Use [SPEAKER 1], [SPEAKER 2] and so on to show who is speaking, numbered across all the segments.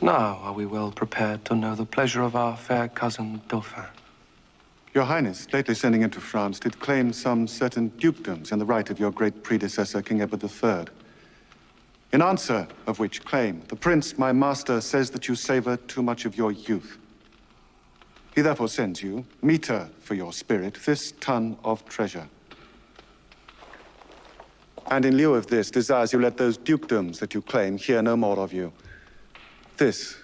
[SPEAKER 1] Now are we well prepared to know the pleasure of our fair cousin Dauphin.
[SPEAKER 2] Your Highness, lately sending into France, did claim some certain dukedoms in the right of your great predecessor, King Edward III. In answer of which claim, the prince, my master, says that you savor too much of your youth. He therefore sends you, meter for your spirit, this ton of treasure. And in lieu of this, desires you let those dukedoms that you claim hear no more of you. This,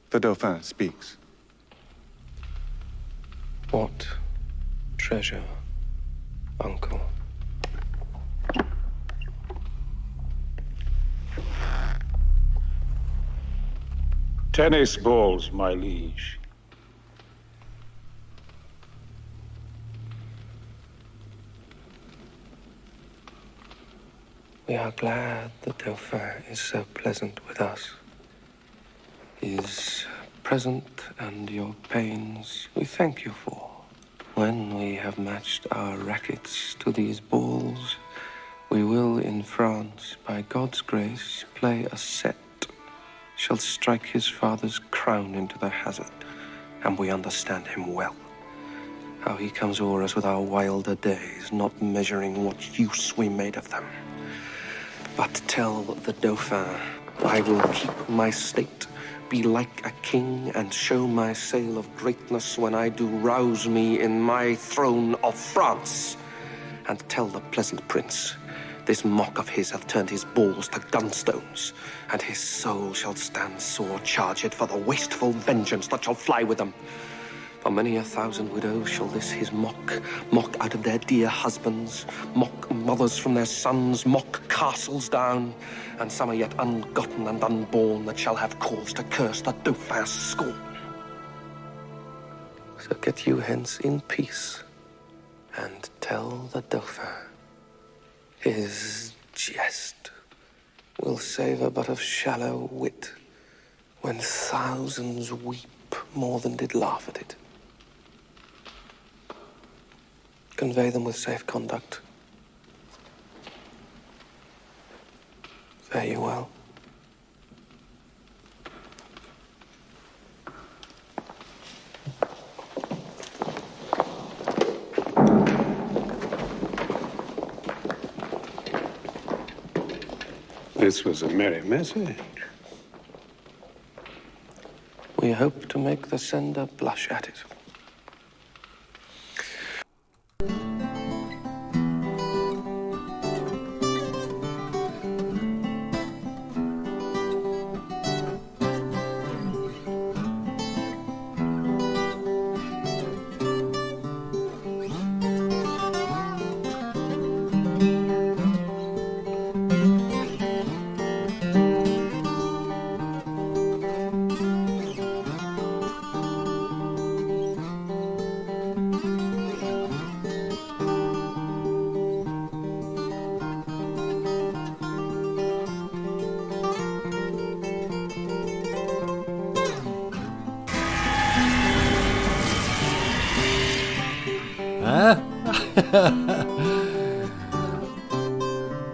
[SPEAKER 2] the Dauphin speaks.
[SPEAKER 1] What treasure, uncle?
[SPEAKER 3] Tennis balls, my liege.
[SPEAKER 1] We are glad the Dauphin is so pleasant with us. His present and your pains we thank you for. When we have matched our rackets to these balls, we will in France, by God's grace, play a set. Shall strike his father's crown into the hazard, and we understand him well. How he comes o'er us with our wilder days, not measuring what use we made of them. But tell the Dauphin, I will keep my state, be like a king, and show my sail of greatness when I do rouse me in my throne of France. And tell the pleasant prince, this mock of his hath turned his balls to gunstones, and his soul shall stand sore charged for the wasteful vengeance that shall fly with them. For many a thousand widows shall this his mock out of their dear husbands, mock mothers from their sons, mock castles down, and some are yet ungotten and unborn that shall have cause to curse the Dauphin's scorn. So get you hence in peace, and tell the Dauphin his jest will savour but of shallow wit, when thousands weep more than did laugh at it. Convey them with safe conduct. Fare you well.
[SPEAKER 3] This was a merry message.
[SPEAKER 1] We hope to make the sender blush at it.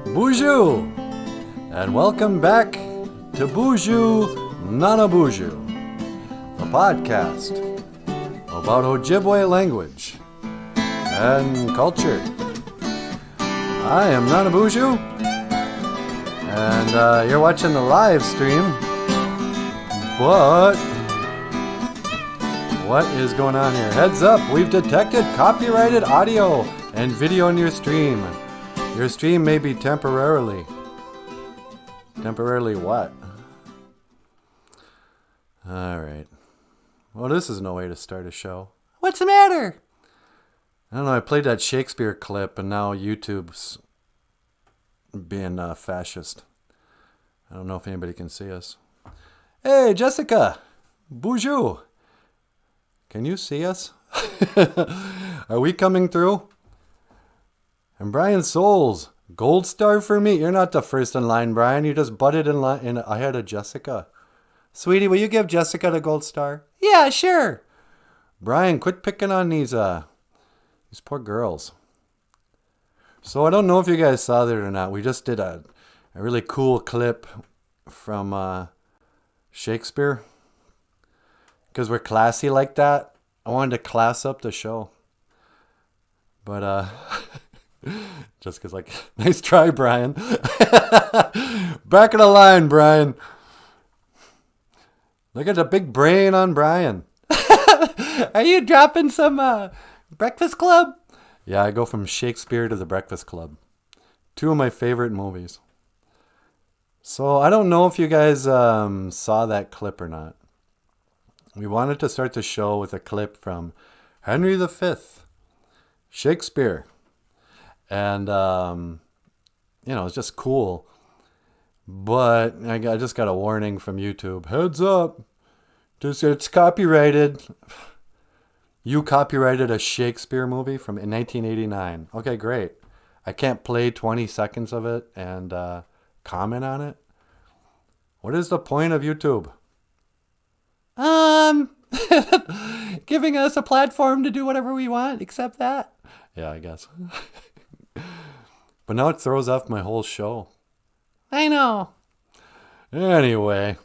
[SPEAKER 4] Boozhoo! And welcome back to BOOZHOO NANABOOZHOO, the podcast about Ojibwe language and culture. I am NANABOOZHOO, and you're watching the live stream, but what is going on here? Heads up, we've detected copyrighted audio and video in your stream. Your stream may be temporarily what? Alright. Well, this is no way to start a show. What's the matter? I don't know, I played that Shakespeare clip and now YouTube's being fascist. I don't know if anybody can see us. Hey, Jessica! Bonjour! Can you see us? Are we coming through? And Brian Souls, gold star for me. You're not the first in line, Brian. You just butted in line ahead of Jessica. Sweetie, will you give Jessica the gold star? Yeah, sure. Brian, quit picking on these poor girls. So I don't know if you guys saw that or not. We just did a really cool clip from Shakespeare. because we're classy like that, I wanted to class up the show. But just because, like, nice try, Brian. Back of the line, Brian. Look at the big brain on Brian. Are you dropping some Breakfast Club? Yeah, I go from Shakespeare to the Breakfast Club. 2 of my favorite movies. So I don't know if you guys saw that clip or not. We wanted to start the show with a clip from Henry V, Shakespeare. And, it's just cool. But I just got a warning from YouTube. Heads up. It's copyrighted. You copyrighted a Shakespeare movie from 1989. Okay, great. I can't play 20 seconds of it and comment on it. What is the point of YouTube? Giving us a platform to do whatever we want, except that. Yeah, I guess. But now it throws off my whole show. I know. Anyway,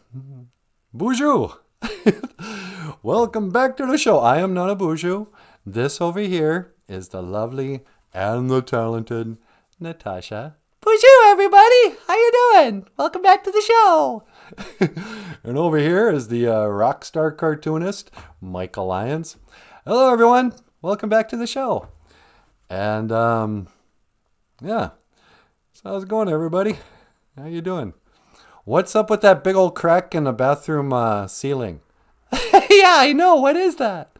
[SPEAKER 4] BOOZHOO. Welcome back to the show. I am NANABOOZHOO. This over here is the lovely and the talented Natasha. BOOZHOO, everybody. How you doing? Welcome back to the show. And over here is the rock star cartoonist, Michael Lyons. Hello, everyone. Welcome back to the show. And, yeah. So how's it going, everybody? How you doing? What's up with that big old crack in the bathroom ceiling? Yeah, I know. What is that?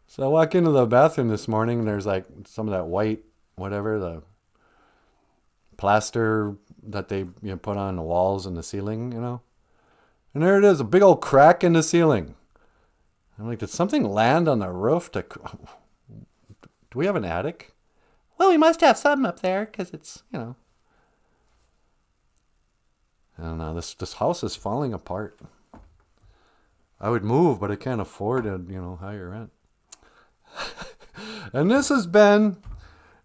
[SPEAKER 4] So I walk into the bathroom this morning, and there's like some of that white, whatever, the plaster that they put on the walls and the ceiling, And there it is, a big old crack in the ceiling. I'm like, did something land on the roof? Do we have an attic? Well, we must have something up there because it's, I don't know. This house is falling apart. I would move, but I can't afford to, higher rent. And this has been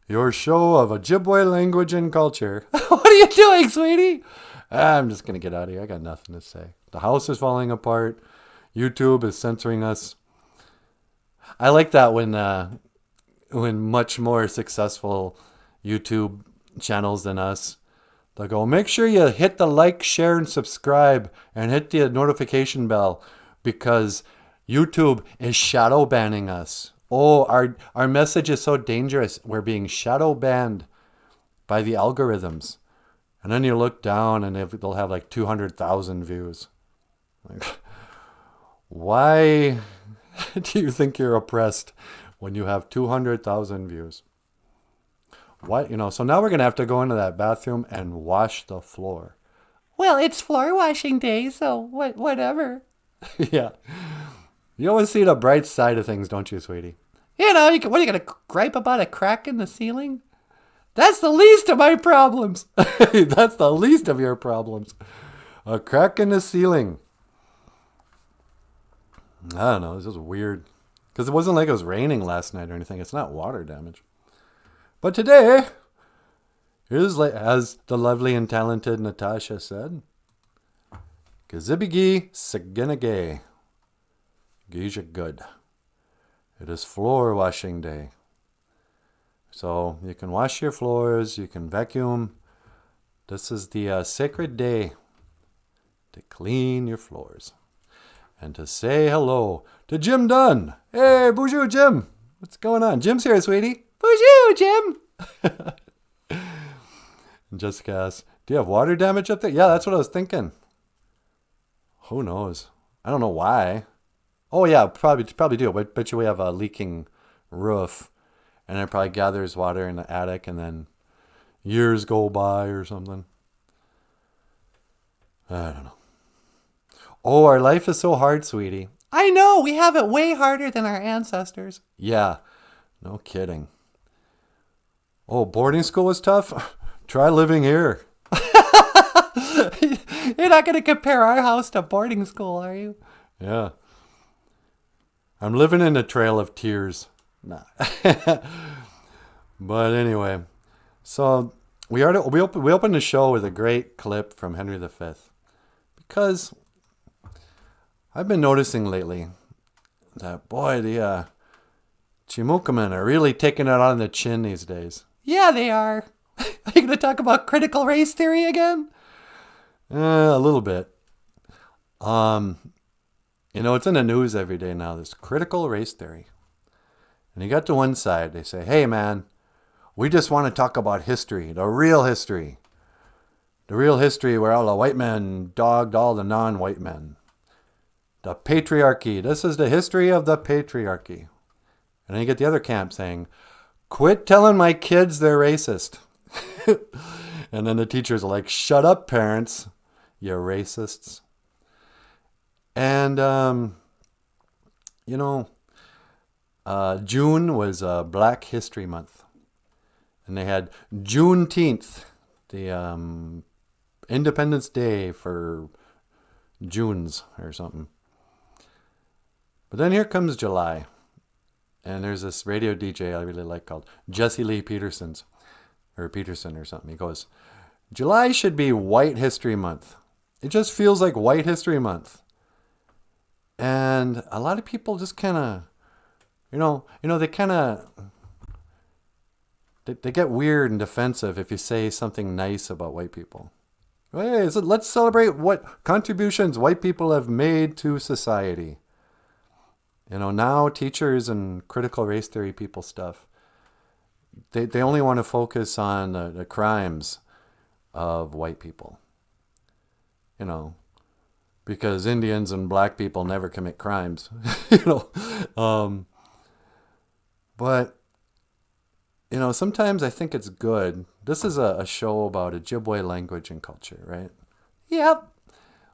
[SPEAKER 4] your show of Ojibwe language and culture. What are you doing, sweetie? I'm just going to get out of here. I got nothing to say. The house is falling apart. YouTube is censoring us. I like that when much more successful YouTube channels than us, they'll go, make sure you hit the like, share, and subscribe, and hit the notification bell, because YouTube is shadow banning us. Oh, our message is so dangerous. We're being shadow banned by the algorithms. And then you look down and they'll have like 200,000 views. Like, why do you think you're oppressed when you have 200,000 views? What, so now we're going to have to go into that bathroom and wash the floor. Well, it's floor washing day, so whatever. Yeah. You always see the bright side of things, don't you, sweetie? What are you going to gripe about a crack in the ceiling? That's the least of my problems. That's the least of your problems. A crack in the ceiling. I don't know. It's just weird. Because it wasn't like it was raining last night or anything. It's not water damage. But today, is as the lovely and talented Natasha said, Kazibigi Saginagay. Geisha good. It is floor washing day. So you can wash your floors, you can vacuum. This is the sacred day to clean your floors. And to say hello to Jim Dunn. Hey, BOOZHOO, Jim. What's going on? Jim's here, sweetie. BOOZHOO, Jim. And Jessica asks, do you have water damage up there? Yeah, that's what I was thinking. Who knows? I don't know why. Oh, yeah, probably do. But bet you we have a leaking roof. And it probably gathers water in the attic. And then years go by or something. I don't know. Oh, our life is so hard, sweetie. I know. We have it way harder than our ancestors. Yeah. No kidding. Oh, boarding school was tough? Try living here. You're not going to compare our house to boarding school, are you? Yeah. I'm living in a trail of tears. Nah. But anyway, so we opened the show with a great clip from Henry V. Because I've been noticing lately, that boy, the Chimukamen are really taking it on the chin these days. Yeah, they are. Are you going to talk about critical race theory again? A little bit. It's in the news every day now, this critical race theory. And you got to one side, they say, hey man, we just want to talk about history, the real history. The real history where all the white men dogged all the non-white men. The patriarchy. This is the history of the patriarchy. And then you get the other camp saying, quit telling my kids they're racist. And then the teachers are like, shut up, parents, you racists. And, June was Black History Month. And they had Juneteenth, the Independence Day for Junes or something. But then here comes July. And there's this radio DJ I really like called Jesse Lee Peterson or something. He goes, July should be White History Month. It just feels like White History Month. And a lot of people just kind of, they get weird and defensive if you say something nice about white people. Hey, let's celebrate what contributions white people have made to society. Now teachers and critical race theory people stuff, they only want to focus on the crimes of white people. Because Indians and black people never commit crimes. But sometimes I think it's good. This is a show about Ojibwe language and culture, right? Yep.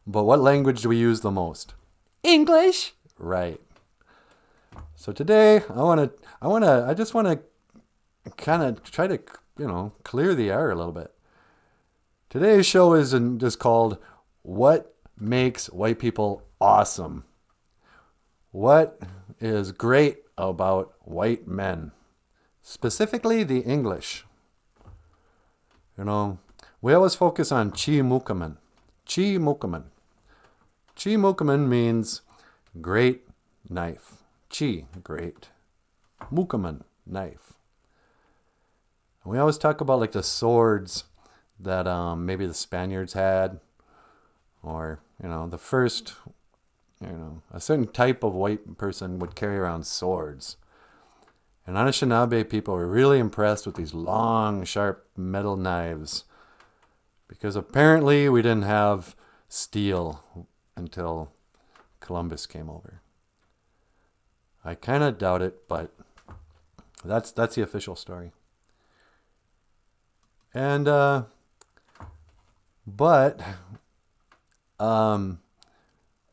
[SPEAKER 4] But what language do we use the most? English. Right. So today I just want to kind of try to, clear the air a little bit. Today's show is just called What Makes White People Awesome? What is great about white men? Specifically the English. We always focus on Chimukamen. Chimukamen. Chimukamen means great knife. Chi, great. Mukamen, knife. We always talk about like the swords that maybe the Spaniards had, or the first, a certain type of white person would carry around swords. And Anishinaabe people were really impressed with these long, sharp metal knives, because apparently we didn't have steel until Columbus came over. I kind of doubt it, but that's the official story. And but one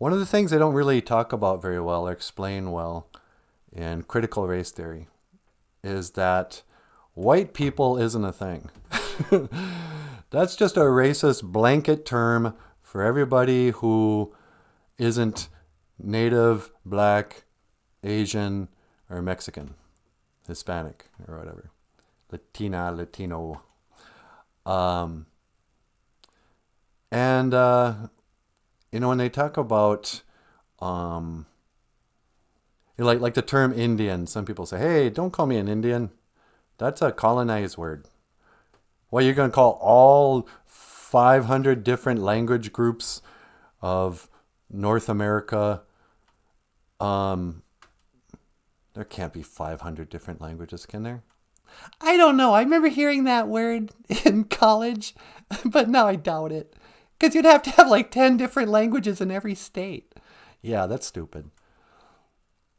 [SPEAKER 4] of the things they don't really talk about very well or explain well in critical race theory is that white people isn't a thing. That's just a racist blanket term for everybody who isn't Native, Black, Asian, or Mexican, Hispanic, or whatever. Latina, Latino. When they talk about, like the term Indian, some people say, hey, don't call me an Indian. That's a colonized word. Well, you're going to call all 500 different language groups of North America, there can't be 500 different languages, can there? I don't know. I remember hearing that word in college, but now I doubt it. Because you'd have to have like 10 different languages in every state. Yeah, that's stupid.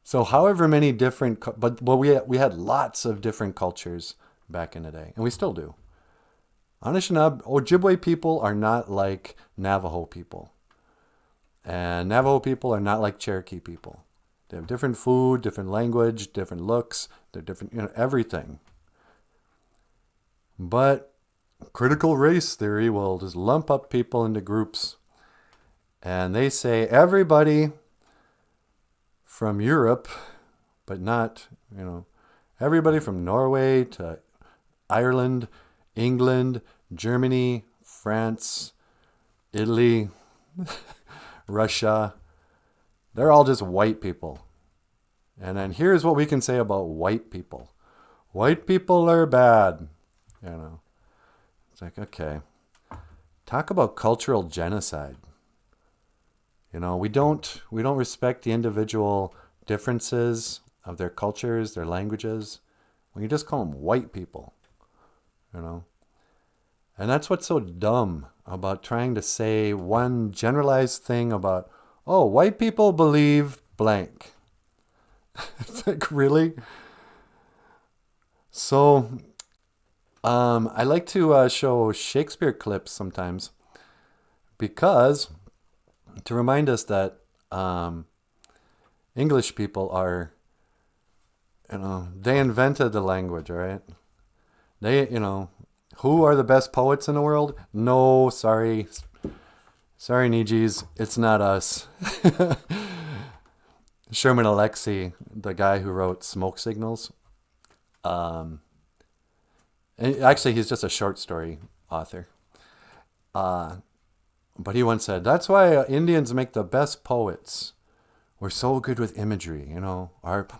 [SPEAKER 4] So however many different, we had lots of different cultures back in the day, and we still do. Anishinaabe, Ojibwe people are not like Navajo people. And Navajo people are not like Cherokee people. They have different food, different language, different looks. They're different, everything. But critical race theory will just lump up people into groups. And they say everybody from Europe, but not, everybody from Norway to Ireland, England, Germany, France, Italy, Russia, they're all just white people. And then here's what we can say about white people. White people are bad. You know, it's like, okay, talk about cultural genocide. You know, we don't respect the individual differences of their cultures, their languages. When you just call them white people, you know. And that's what's so dumb about trying to say one generalized thing about, oh, white people believe blank. It's like, really? So, I like to show Shakespeare clips sometimes because to remind us that English people are, you know, they invented the language, right? They, you know, who are the best poets in the world? No, sorry. Sorry, Nijis, it's not us. Sherman Alexie, the guy who wrote Smoke Signals. And actually, he's just a short story author. But he once said, that's why Indians make the best poets. We're so good with imagery, you know.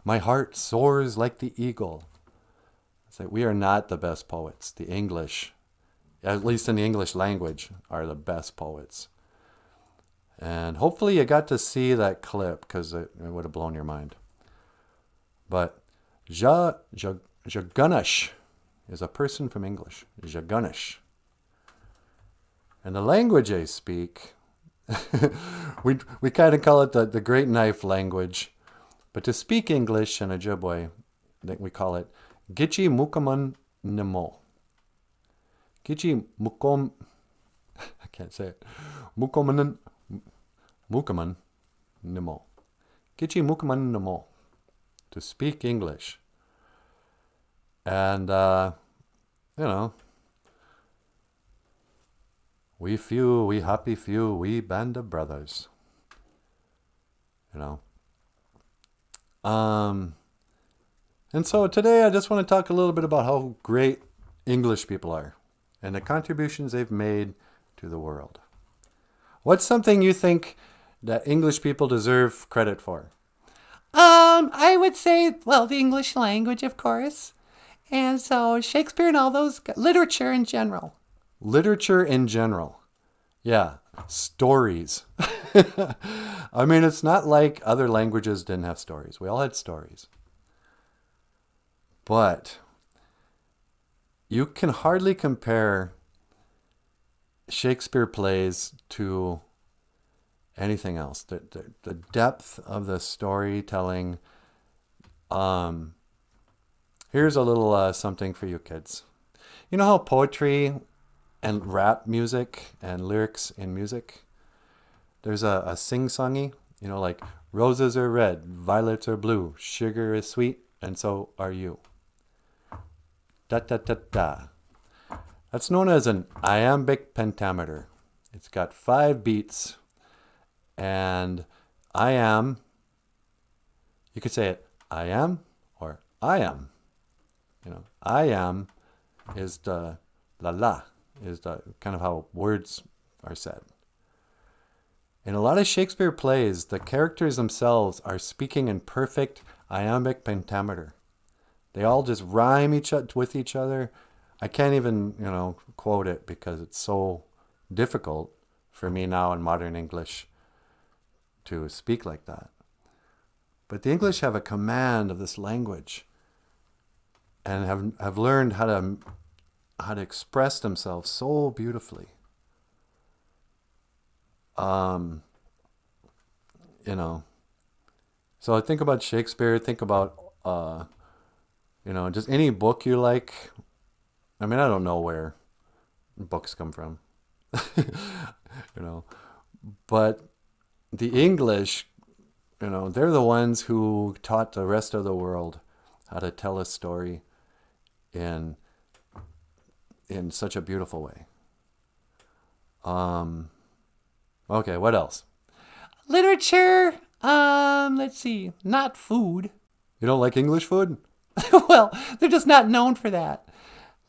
[SPEAKER 4] My heart soars like the eagle. It's like, we are not the best poets. The English, at least in the English language, are the best poets. And hopefully you got to see that clip because it would have blown your mind. But Jagunesh is a person from English. Jagunesh. And the language they speak, we kind of call it the great knife language. But to speak English in Ojibwe, we call it Gichi Mukaman Nemo. Gichi Mukom, I can't say it. Mukaman Nemo. Gichi Mukaman Nemo. To speak English. And, you know, we few, we happy few, we band of brothers. You know. And so today I just want to talk a little bit about how great English people are and the contributions they've made to the world. What's something you think that English people deserve credit for?
[SPEAKER 5] I would say, well, the English language, of course. And so Shakespeare and all those, literature in general.
[SPEAKER 4] Literature in general. Yeah, stories. I mean, it's not like other languages didn't have stories. We all had stories. But you can hardly compare Shakespeare plays to anything else. The depth of the storytelling. Here's a little something for you kids. You know how poetry and rap music and lyrics in music, there's a sing-songy, you know, like roses are red, violets are blue, sugar is sweet, and so are you. Da da da da. That's known as an iambic pentameter. It's got 5 beats, and I am, you could say it, I am, or I am. You know, I am is the la, is the kind of how words are said. In a lot of Shakespeare plays, the characters themselves are speaking in perfect iambic pentameter. They all just rhyme with each other. I can't even, you know, quote it because it's so difficult for me now in modern English to speak like that. But the English have a command of this language and have learned how to express themselves so beautifully. You know, so I think about Shakespeare, think about, you know, just any book you like. I mean, I don't know where books come from, you know, but the English, you know, they're the ones who taught the rest of the world how to tell a story in such a beautiful way. Okay, what else?
[SPEAKER 5] Literature, let's see, not food.
[SPEAKER 4] You don't like English food?
[SPEAKER 5] Well, they're just not known for that.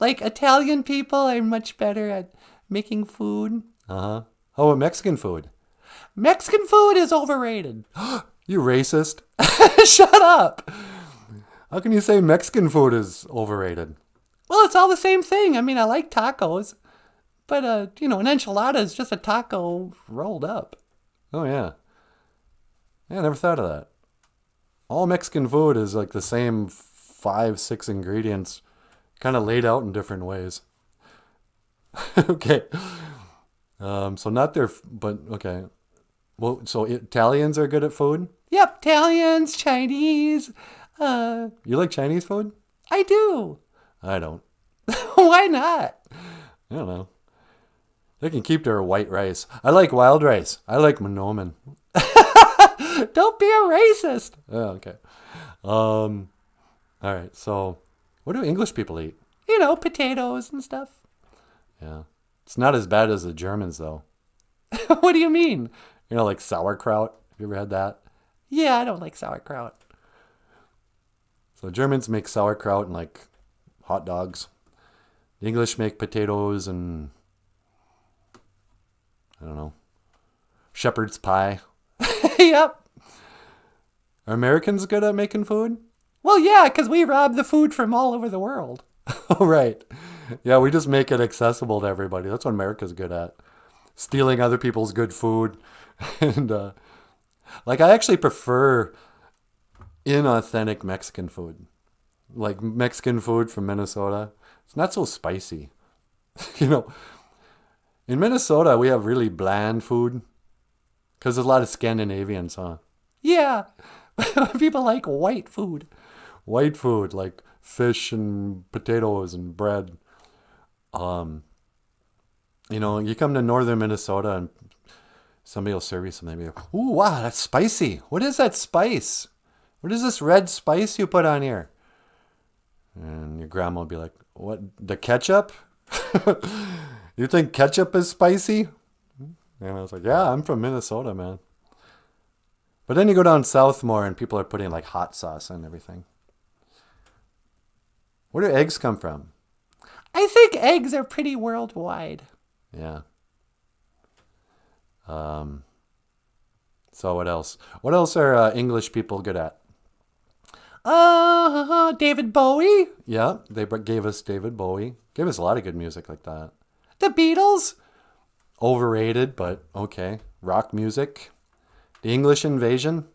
[SPEAKER 5] Like Italian people are much better at making food.
[SPEAKER 4] Uh-huh. How about Mexican food?
[SPEAKER 5] Mexican food is overrated.
[SPEAKER 4] You racist. Shut up. How can you say Mexican food is overrated?
[SPEAKER 5] Well, it's all the same thing. I mean, I like tacos. But, an enchilada is just a taco rolled up.
[SPEAKER 4] Oh, yeah. Yeah, I never thought of that. All Mexican food is like the same 5, 6 ingredients, kind of laid out in different ways. Okay. So not their, but okay. Well, so Italians are good at food?
[SPEAKER 5] Yep, Italians, Chinese.
[SPEAKER 4] You like Chinese food?
[SPEAKER 5] I do.
[SPEAKER 4] I don't.
[SPEAKER 5] Why not?
[SPEAKER 4] I don't know. They can keep their white rice. I like wild rice. I like monomen.
[SPEAKER 5] Don't be a racist.
[SPEAKER 4] Oh, okay. All right. So, what do English people eat?
[SPEAKER 5] Potatoes and stuff.
[SPEAKER 4] Yeah. It's not as bad as the Germans, though.
[SPEAKER 5] What do you mean?
[SPEAKER 4] Like sauerkraut. Have you ever had that?
[SPEAKER 5] Yeah, I don't like sauerkraut.
[SPEAKER 4] So Germans make sauerkraut and like hot dogs. The English make potatoes and I don't know, shepherd's pie.
[SPEAKER 5] Yep.
[SPEAKER 4] Are Americans good at making food?
[SPEAKER 5] Well, yeah, because we rob the food from all over the world.
[SPEAKER 4] Oh, right. Yeah, we just make it accessible to everybody. That's what America's good at. Stealing other people's good food. And, I actually prefer inauthentic Mexican food. Like Mexican food from Minnesota. It's not so spicy. In Minnesota, we have really bland food. Because there's a lot of Scandinavians, huh?
[SPEAKER 5] Yeah. People like white food.
[SPEAKER 4] White food, like fish and potatoes and bread. You come to northern Minnesota and somebody will serve you something. You're like, ooh, wow, that's spicy. What is that spice? What is this red spice you put on here? And your grandma will be like, what, the ketchup? You think ketchup is spicy? And I was like, yeah, I'm from Minnesota, man. But then you go down south more and people are putting like hot sauce on everything. Where do eggs come from?
[SPEAKER 5] I think eggs are pretty worldwide.
[SPEAKER 4] Yeah. So what else? What else are English people good at?
[SPEAKER 5] David Bowie.
[SPEAKER 4] Yeah, they gave us David Bowie. Gave us a lot of good music like that.
[SPEAKER 5] The Beatles.
[SPEAKER 4] Overrated, but okay. Rock music. The English invasion.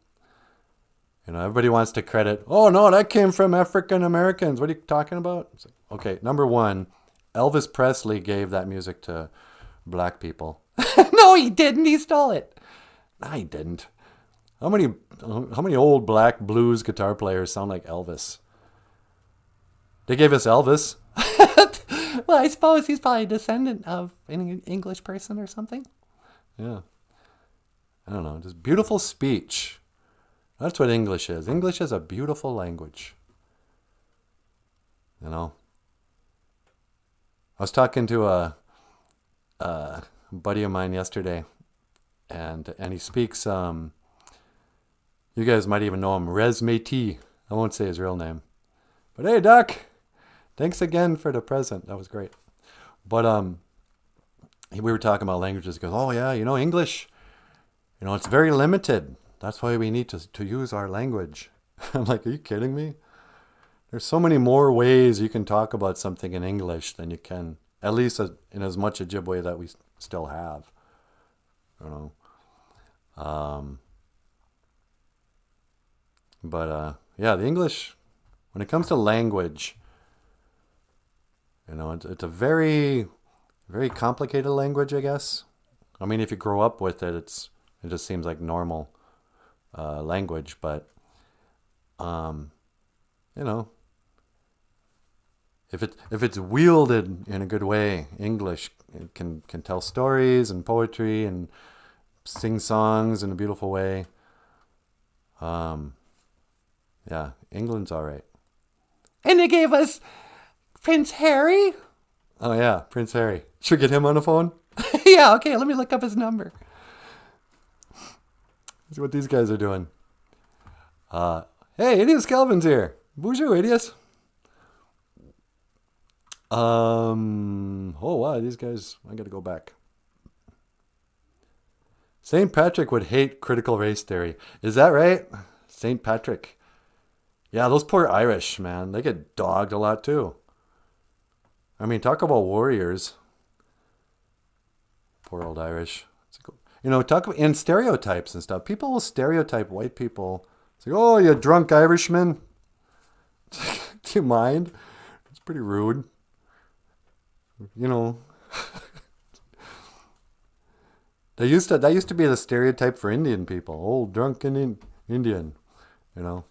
[SPEAKER 4] Everybody wants to credit, oh no, that came from African Americans. What are you talking about? It's like, okay, number one, Elvis Presley gave that music to black people.
[SPEAKER 5] No, he didn't. He stole it.
[SPEAKER 4] No, he didn't. How many old black blues guitar players sound like Elvis? They gave us Elvis.
[SPEAKER 5] Well, I suppose he's probably a descendant of an English person or something.
[SPEAKER 4] Yeah. I don't know. Just beautiful speech. That's what English is. English is a beautiful language. I was talking to a buddy of mine yesterday, and he speaks, you guys might even know him, Resmeti. I won't say his real name. But hey, Doc, thanks again for the present. That was great. But we were talking about languages. He goes, oh yeah, English, it's very limited. That's why we need to use our language. I'm like, are you kidding me? There's so many more ways you can talk about something in English than you can, at least in as much Ojibwe that we still have. Yeah, the English, when it comes to language, it's a very, very complicated language, I guess. I mean, if you grow up with it, it just seems like normal language, but if it's wielded in a good way, English can tell stories and poetry and sing songs in a beautiful way. Yeah, England's all right.
[SPEAKER 5] And they gave us Prince Harry.
[SPEAKER 4] Oh yeah, Prince Harry. Should we get him on the phone?
[SPEAKER 5] Yeah, okay, let me look up his number.
[SPEAKER 4] See what these guys are doing. Hey, Idiot Calvin's here. Bonjour, idiots. Oh wow, these guys, I gotta go back. St. Patrick would hate critical race theory. Is that right? St. Patrick. Yeah, those poor Irish, man. They get dogged a lot too. I mean, talk about warriors. Poor old Irish. You know, talk about in stereotypes and stuff. People will stereotype white people. It's like, oh, you drunk Irishman. Do you mind? It's pretty rude. You know. That used to be the stereotype for Indian people. Oh, drunken Indian, you know,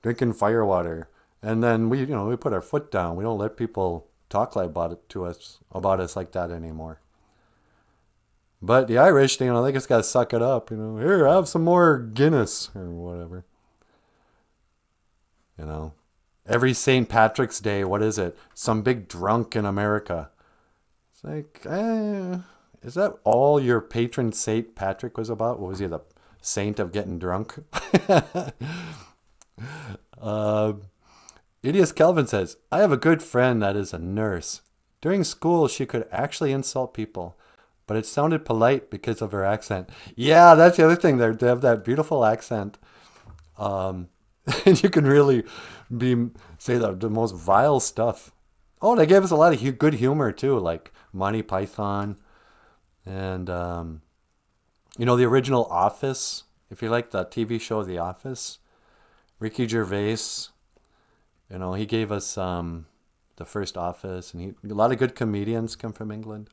[SPEAKER 4] drinking firewater. And then we put our foot down. We don't let people talk like about us like that anymore. But the Irish, they just got to suck it up. Here, have some more Guinness or whatever. Every St. Patrick's Day, what is it? Some big drunk in America. It's like, is that all your patron St. Patrick was about? What was he, the saint of getting drunk? Idiot Kelvin says, I have a good friend that is a nurse. During school, she could actually insult people, but it sounded polite because of her accent. Yeah, that's the other thing. They have that beautiful accent. And you can really say the most vile stuff. Oh, they gave us a lot of good humor too, like Monty Python. And, the original Office, if you like the TV show The Office, Ricky Gervais, he gave us the first Office, and a lot of good comedians come from England,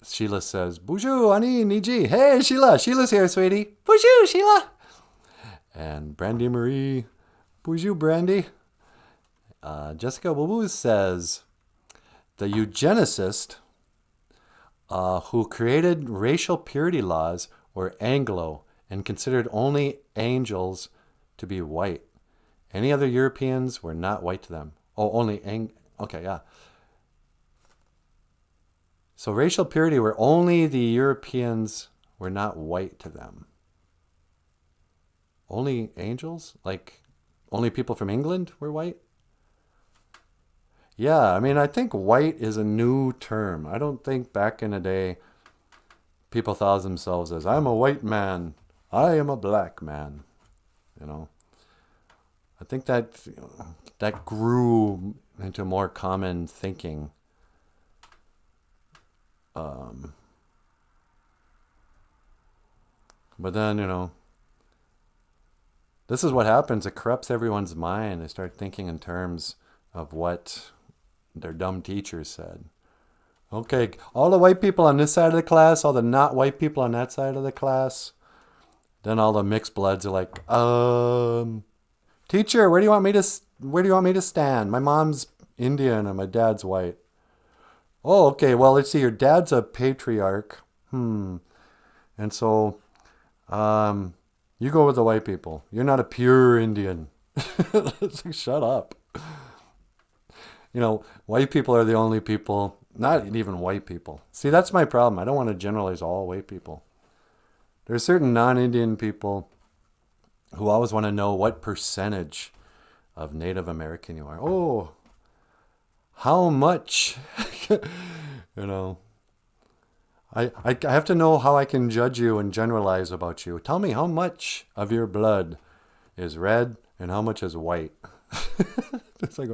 [SPEAKER 4] Sheila says, "Bonjour, Annie, Niji." Hey, Sheila. Sheila's here, sweetie. Bonjour, Sheila. And Brandy Marie. Bonjour, Brandy. Jessica Wabu says, the eugenicist who created racial purity laws were Anglo and considered only angels to be white. Any other Europeans were not white to them. Oh, only okay, yeah. So racial purity were only the Europeans were not white to them. Only angels? Like only people from England were white? Yeah, I mean, I think white is a new term. I don't think back in the day people thought of themselves as, I'm a white man, I am a black man. I think that grew into more common thinking. But then, this is what happens. It corrupts everyone's mind. They start thinking in terms of what their dumb teachers said. Okay, all the white people on this side of the class, all the not white people on that side of the class. Then all the mixed bloods are like, teacher, where do you want me to stand? My mom's Indian and my dad's white. Oh, okay, well, let's see, your dad's a patriarch. And so, you go with the white people. You're not a pure Indian. It's like, shut up. White people are the only people, not even white people. See, that's my problem. I don't want to generalize all white people. There are certain non-Indian people who always want to know what percentage of Native American you are. Oh, how much? I have to know how I can judge you and generalize about you. Tell me how much of your blood is red and how much is white. It's like,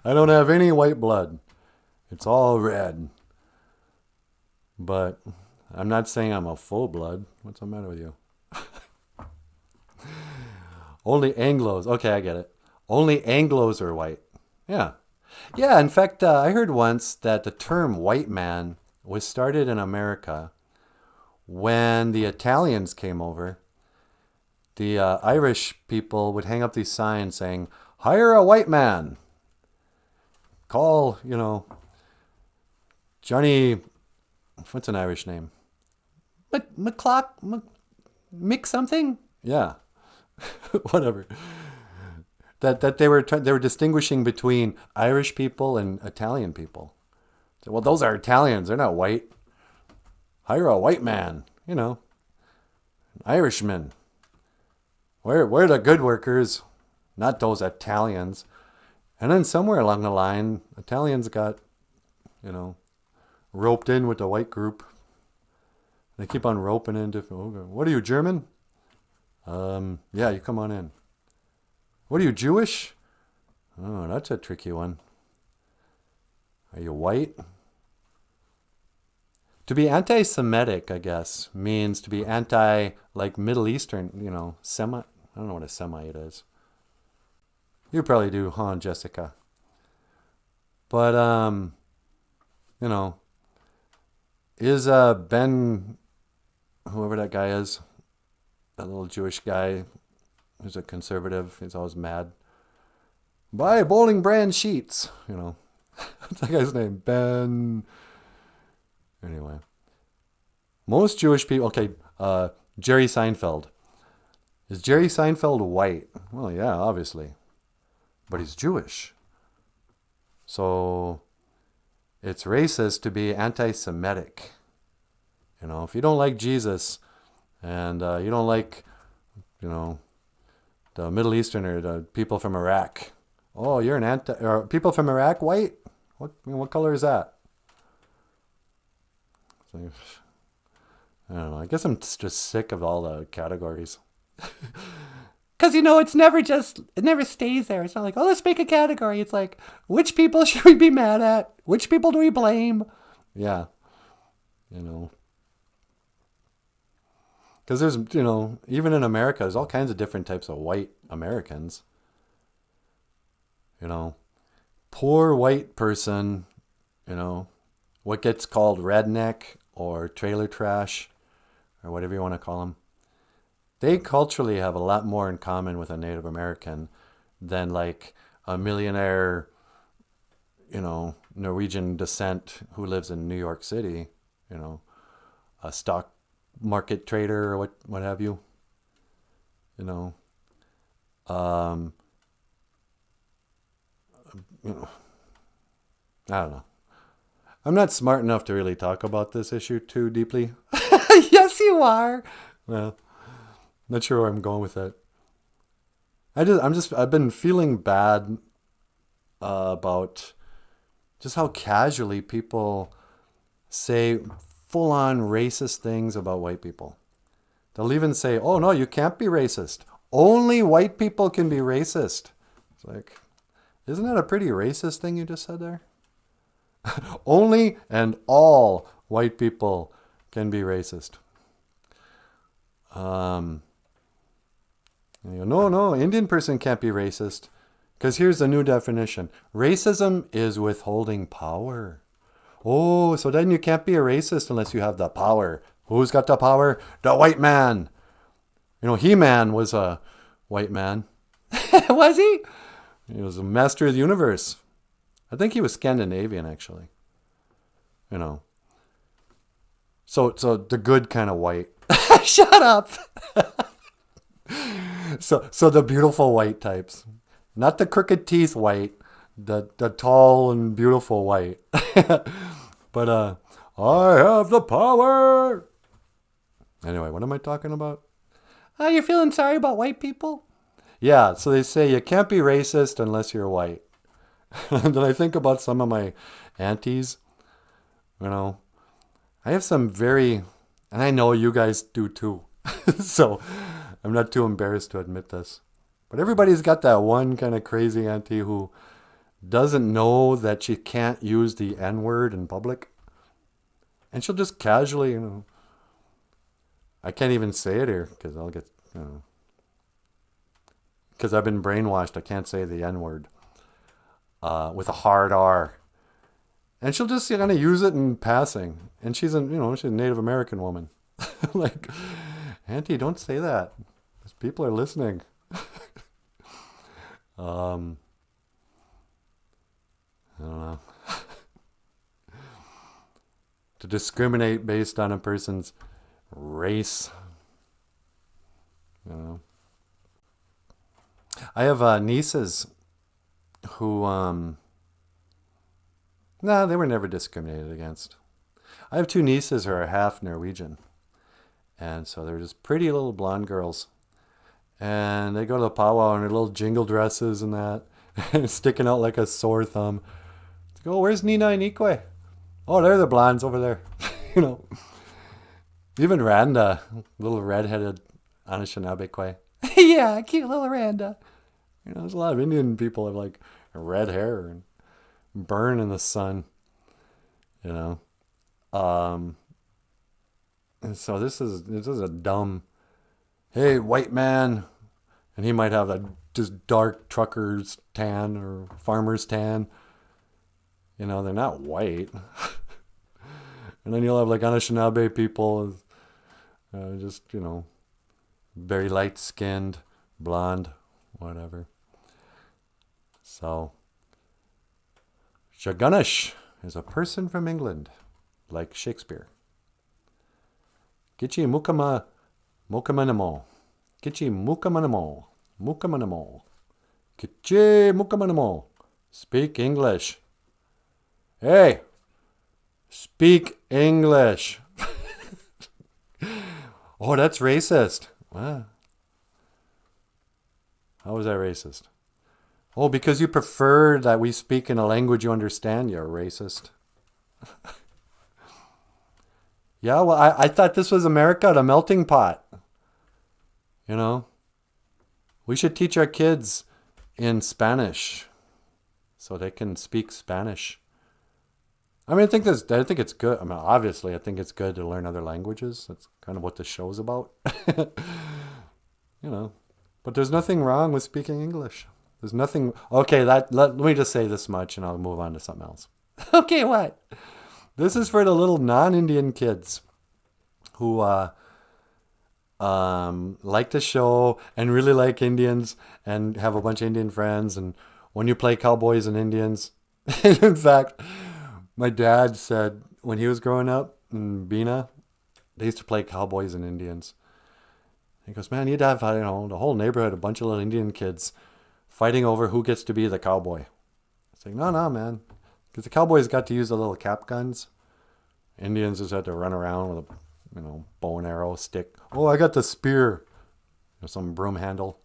[SPEAKER 4] I don't have any white blood. It's all red. But I'm not saying I'm a full blood. What's the matter with you? Only Anglos. Okay, I get it. Only Anglos are white. Yeah. Yeah, in fact, I heard once that the term white man was started in America when the Italians came over. The Irish people would hang up these signs saying, hire a white man. Call, Johnny, what's an Irish name?
[SPEAKER 5] Mick something?
[SPEAKER 4] Yeah. Whatever. That they were distinguishing between Irish people and Italian people. So, well, those are Italians. They're not white. Hire a white man, an Irishman. We're the good workers, not those Italians. And then somewhere along the line, Italians got, you know, roped in with the white group. They keep on roping in different. Oh, what are you, German? Yeah, you come on in. What are you, Jewish? Oh, that's a tricky one. Are you white? To be anti-Semitic, I guess, means to be anti, like, Middle Eastern, you know, Semite. I don't know what a Semite is. You probably do, huh, Jessica? But, you know, is Ben, whoever that guy is, that little Jewish guy who's a conservative, he's always mad. Buy bowling brand sheets, you know. What's that guy's name? Ben. Anyway. Most Jewish people, okay, Jerry Seinfeld. Is Jerry Seinfeld white? Well, yeah, obviously. But he's Jewish. So it's racist to be anti-Semitic. You know, if you don't like Jesus and you don't like, you know, the Middle Eastern or the people from Iraq. Oh, you're an or people from Iraq white? What color is that? So, I don't know. I guess I'm just sick of all the categories.
[SPEAKER 5] Because, you know, it never stays there. It's not like, oh, let's make a category. It's like, which people should we be mad at? Which people do we blame?
[SPEAKER 4] Yeah. You know. Because there's, you know, even in America, there's all kinds of different types of white Americans. You know, poor white person, you know, what gets called redneck or trailer trash or whatever you want to call them. They culturally have a lot more in common with a Native American than like a millionaire, you know, Norwegian descent who lives in New York City, you know, a stock market trader or what have you, you know. You know, I don't know. I'm not smart enough to really talk about this issue too deeply.
[SPEAKER 5] Yes, you are.
[SPEAKER 4] Well, not sure where I'm going with that. I've been feeling bad about just how casually people say full-on racist things about white people. They'll even say, "Oh no, you can't be racist. Only white people can be racist." It's like, isn't that a pretty racist thing you just said there? Only and all white people can be racist. No, Indian person can't be racist. Because here's the new definition. Racism is withholding power. Oh, so then you can't be a racist unless you have the power. Who's got the power? The white man. You know, He-Man was a white man.
[SPEAKER 5] Was he?
[SPEAKER 4] He was a master of the universe. I think he was Scandinavian, actually. You know. So the good kind of white.
[SPEAKER 5] Shut up.
[SPEAKER 4] So the beautiful white types. Not the crooked teeth white. The tall and beautiful white. But I have the power. Anyway, what am I talking about?
[SPEAKER 5] Oh, you're feeling sorry about white people?
[SPEAKER 4] Yeah, so they say you can't be racist unless you're white. And then I think about some of my aunties. You know, I have some very, and I know you guys do too. So I'm not too embarrassed to admit this. But everybody's got that one kind of crazy auntie who doesn't know that she can't use the N-word in public. And she'll just casually, you know, I can't even say it here because I'll get, you know, because I've been brainwashed. I can't say the N-word with a hard R. And she'll just kind of use it in passing. And she's a Native American woman. Like, Auntie, don't say that. Because people are listening. I don't know. To discriminate based on a person's race. You know. I have nieces who, they were never discriminated against. I have two nieces who are half Norwegian. And so they're just pretty little blonde girls. And they go to the powwow in their little jingle dresses and that. And sticking out like a sore thumb. It's like, oh, where's Nina and Ikwe? Oh, they're the blondes over there. You know. Even Randa, little redheaded Anishinaabe.
[SPEAKER 5] Yeah, cute little Randa.
[SPEAKER 4] You know, there's a lot of Indian people have like red hair and burn in the sun. You know. And so this is a dumb, hey, white man, and he might have a just dark trucker's tan or farmer's tan. You know, they're not white. And then you'll have like Anishinaabe people, just, you know, very light skinned, blonde, whatever. So, Shaganesh is a person from England, like Shakespeare. Kichi mukama mukamanamo. Kichi mukamanamo. Mukamanamo. Kichi mukamanamo. Speak English. Hey! Speak English. Oh, that's racist. Wow. How is that racist? Oh, because you prefer that we speak in a language you understand, you're racist. Yeah, well, I thought this was America, the melting pot. You know? We should teach our kids in Spanish so they can speak Spanish. I mean, I think it's good. I mean, obviously, I think it's good to learn other languages. That's kind of what the show's about. You know, but there's nothing wrong with speaking English. There's nothing. Okay, let me just say this much, and I'll move on to something else.
[SPEAKER 5] Okay, what?
[SPEAKER 4] This is for the little non-Indian kids who like the show and really like Indians and have a bunch of Indian friends. And when you play cowboys and Indians, in fact, my dad said when he was growing up in Bina, they used to play cowboys and Indians. He goes, man, you'd have, you know, the whole neighborhood, a bunch of little Indian kids fighting over who gets to be the cowboy. It's like, no, man. Because the cowboys got to use the little cap guns. Indians just had to run around with a, you know, bow and arrow, stick. Oh, I got the spear. Or some broom handle.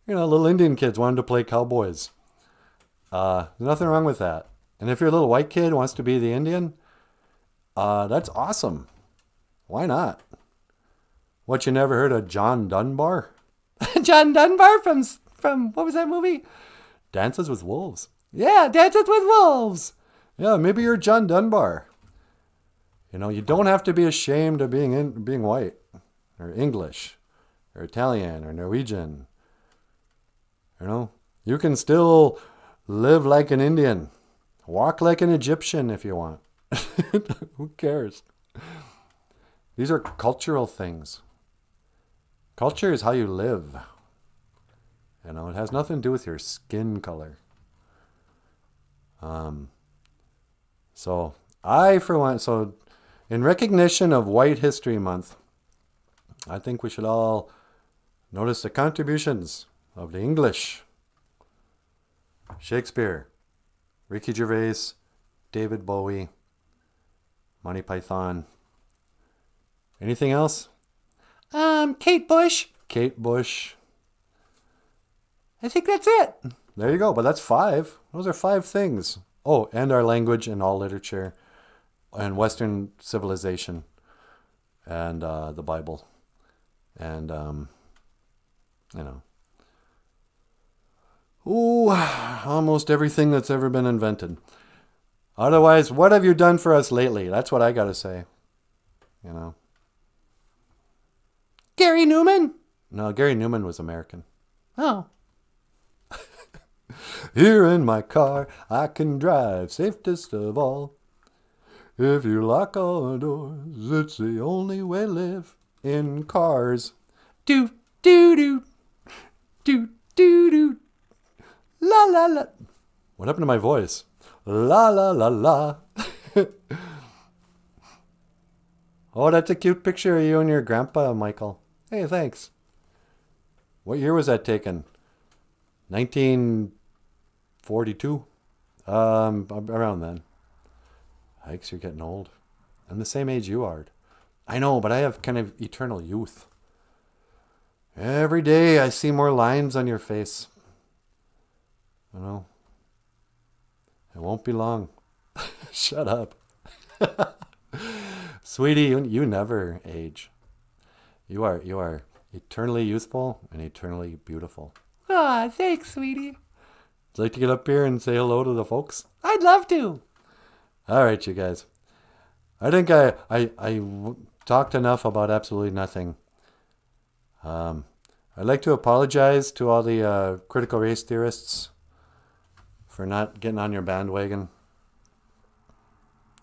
[SPEAKER 4] You know, little Indian kids wanted to play cowboys. There's nothing wrong with that. And if you're a little white kid who wants to be the Indian, that's awesome. Why not? What, you never heard of John Dunbar?
[SPEAKER 5] John Dunbar from what was that movie?
[SPEAKER 4] Dances with Wolves.
[SPEAKER 5] Yeah, Dances with Wolves.
[SPEAKER 4] Yeah, maybe you're John Dunbar. You know, you don't have to be ashamed of being white or English or Italian or Norwegian. You know, you can still live like an Indian. Walk like an Egyptian if you want. Who cares? These are cultural things. Culture is how you live. You know, it has nothing to do with your skin color. So in recognition of White History Month, I think we should all notice the contributions of the English. Shakespeare, Ricky Gervais, David Bowie, Monty Python. Anything else?
[SPEAKER 5] Kate Bush.
[SPEAKER 4] Kate Bush.
[SPEAKER 5] I think that's it.
[SPEAKER 4] There you go. But that's 5. Those are 5 things. Oh, and our language and all literature and Western civilization and the Bible and, you know. Ooh, almost everything that's ever been invented. Otherwise, what have you done for us lately? That's what I got to say. You know.
[SPEAKER 5] Gary Newman?
[SPEAKER 4] No, Gary Newman was American.
[SPEAKER 5] Oh.
[SPEAKER 4] Here in my car, I can drive safest of all. If you lock all the doors, it's the only way to live in cars.
[SPEAKER 5] Do, do, do. Do, do, do. La, la, la.
[SPEAKER 4] What happened to my voice? La, la, la, la. Oh, that's a cute picture of you and your grandpa, Michael. Hey, thanks. What year was that taken? 1942? Around then. Hikes, you're getting old. I'm the same age you are. I know, but I have kind of eternal youth. Every day I see more lines on your face. I know. It won't be long. Shut up. Sweetie, you never age. You are eternally youthful and eternally beautiful.
[SPEAKER 5] Aw, thanks, sweetie.
[SPEAKER 4] Would you like to get up here and say hello to the folks?
[SPEAKER 5] I'd love to.
[SPEAKER 4] All right, you guys. I think I talked enough about absolutely nothing. I'd like to apologize to all the critical race theorists for not getting on your bandwagon.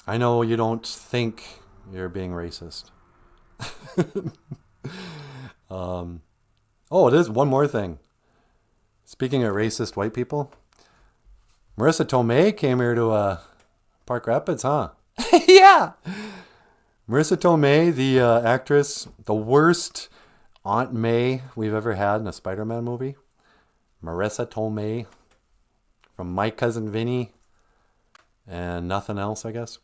[SPEAKER 4] I know you don't think you're being racist. Oh, there's one more thing. Speaking of racist white people, Marissa Tomei came here to Park Rapids, huh?
[SPEAKER 5] Yeah.
[SPEAKER 4] Marissa Tomei, the actress, the worst Aunt May we've ever had in a Spider-Man movie. Marissa Tomei from My Cousin Vinny and nothing else, I guess.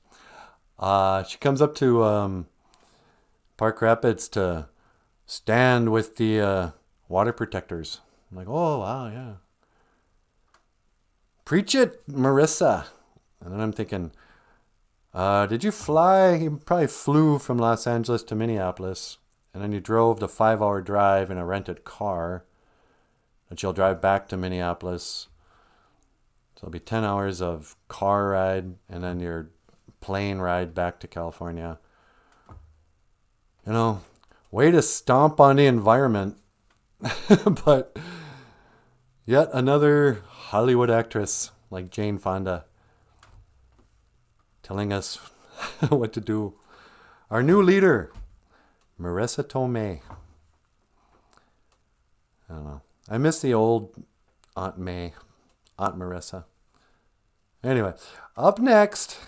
[SPEAKER 4] She comes up to Park Rapids to stand with the water protectors. I'm like, oh, wow, yeah. Preach it, Marissa. And then I'm thinking, did you fly? You probably flew from Los Angeles to Minneapolis, and then you drove the 5-hour drive in a rented car that you'll drive back to Minneapolis. So it'll be 10 hours of car ride, and then your plane ride back to California. You know, way to stomp on the environment. But yet another Hollywood actress like Jane Fonda telling us what to do. Our new leader, Marissa Tomei. I don't know. I miss the old Aunt May, Aunt Marissa. Anyway, up next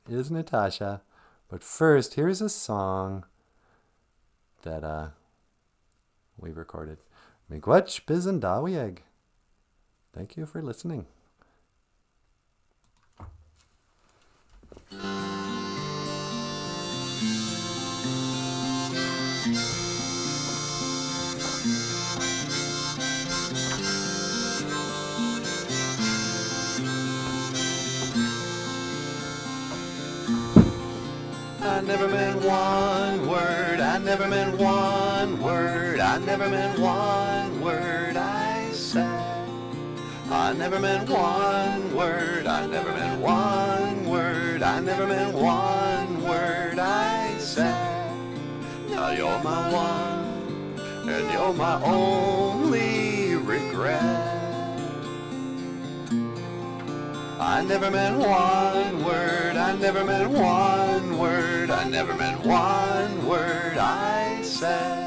[SPEAKER 4] is Natasha. But first, here's a song that we recorded. Miigwech Bizendawieg. Thank you for listening.
[SPEAKER 1] I never meant one word, I never meant one word, I never meant one word I said. I never meant one word, I never meant one word, I never meant one word I said. Now you're my one, and you're my only regret. I never meant one word, I never meant one word, I never meant one word I said.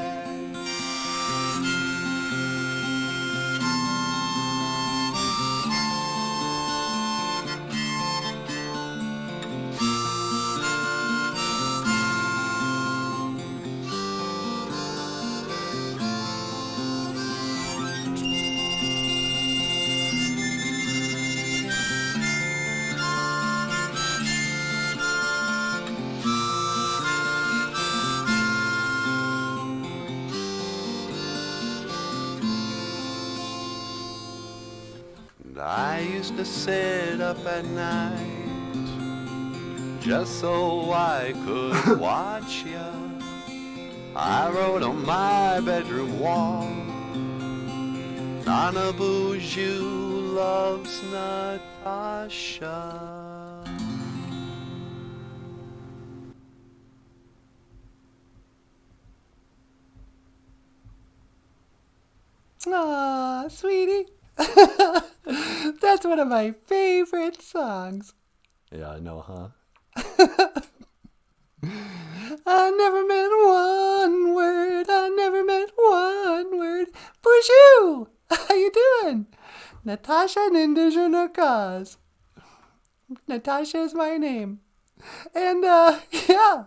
[SPEAKER 1] I used to sit up at night just so I could watch ya. I wrote on my bedroom wall, Nanaboozhoo loves Natasha.
[SPEAKER 5] Aw, sweetie. That's one of my favorite songs.
[SPEAKER 4] Yeah, I know, huh?
[SPEAKER 5] I never meant one word, I never meant one word. BOOZHOO! How you doing? Natasha Ninja Cause. Natasha is my name. And, yeah,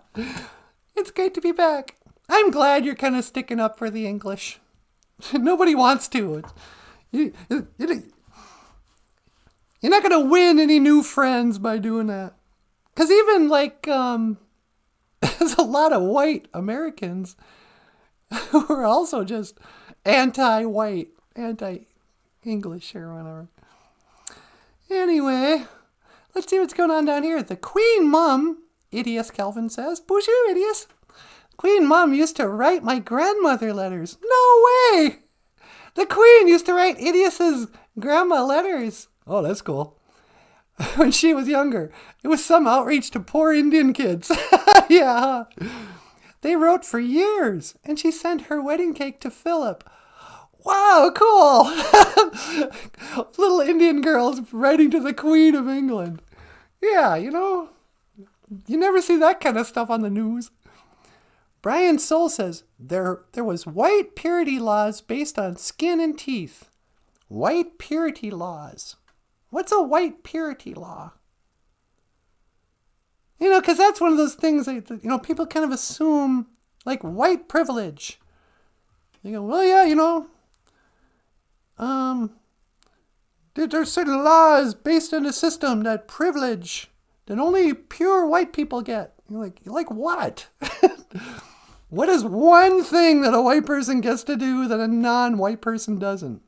[SPEAKER 5] it's great to be back. I'm glad you're kind of sticking up for the English. Nobody wants to. You're not going to win any new friends by doing that. Because even, like, there's a lot of white Americans who are also just anti-white, anti-English or whatever. Anyway, let's see what's going on down here. The Queen Mum Idius, Calvin says. Bonjour, Idius. Queen Mom used to write my grandmother letters. No way! The Queen used to write Idius's grandma letters. Oh, that's cool. When she was younger. It was some outreach to poor Indian kids. Yeah. They wrote for years, and she sent her wedding cake to Philip. Wow, cool. Little Indian girls writing to the Queen of England. Yeah, you know, you never see that kind of stuff on the news. Brian Soul says, there was white purity laws based on skin and teeth. White purity laws. What's a white purity law? You know, because that's one of those things that, you know, people kind of assume, like white privilege. They go, well, yeah, you know, there's certain laws based on a system that privilege that only pure white people get. You're like what? What is one thing that a white person gets to do that a non-white person doesn't?